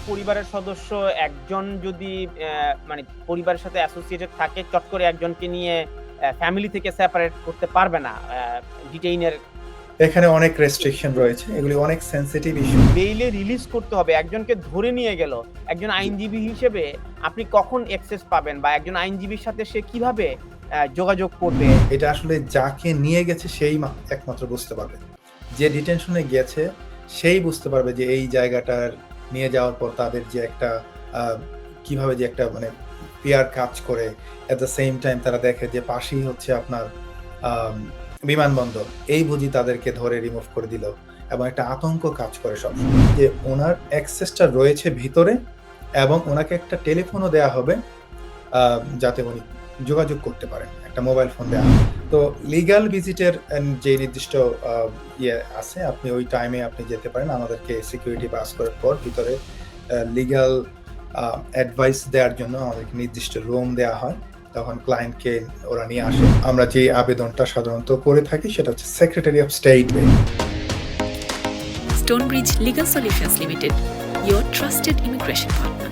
পরিবারের সদস্য একজন যদি মানে পরিবারের সাথে অ্যাসোসিয়েটেড থাকে, চট করে একজনকে নিয়ে ফ্যামিলি থেকে সেপারেট করতে পারবে না। ডিটেইনের এখানে অনেক রেস্ট্রিকশন রয়েছে, এগুলি অনেক সেনসিটিভ ইস্যু। বেইলে রিলিজ করতে হবে। একজনকে ধরে নিয়ে গেল। একজন আইনজীবী হিসেবে আপনি কখন অ্যাক্সেস পাবেন বা একজন আইনজীবীর সাথে সে কিভাবে যোগাযোগ করবে? এটা আসলে যাকে নিয়ে গেছে সেই একমাত্র বুঝতে পারবে। যে ডিটেনশনে গেছে সেই বুঝতে পারবে যে এই জায়গাটার নিয়ে যাওয়ার পর তাদের যে একটা কিভাবে যে একটা মানে পিয়ার কাজ করে, এট দ্য সেম টাইম তারা দেখে যে পাশেই হচ্ছে আপনার বিমানবন্দর, এই বুঝি তাদেরকে ধরে রিমুভ করে দিল, এবং একটা আতঙ্ক কাজ করে সবসময় যে ওনার অ্যাক্সেসটা রয়েছে ভিতরে, এবং ওনাকে একটা টেলিফোনও দেয়া হবে যাতে উনি যোগাযোগ করতে পারেন, একটা মোবাইল ফোন দেওয়া হবে। তো লিগ্যাল ভিজিটের যে নির্দিষ্ট ইয়ে আছে, আপনি ওই টাইমে আপনি যেতে পারেন। আমাদেরকে সিকিউরিটি পাস করার পর ভিতরে লিগ্যাল অ্যাডভাইস দেওয়ার জন্য আমাদেরকে নির্দিষ্ট রুম দেওয়া হয়, তখন ক্লায়েন্টকে ওরা নিয়ে আসে। আমরা যে আবেদনটা সাধারণত করে থাকি সেটা হচ্ছে secretary of state. Stonebridge Legal Solutions Limited, your trusted immigration partner.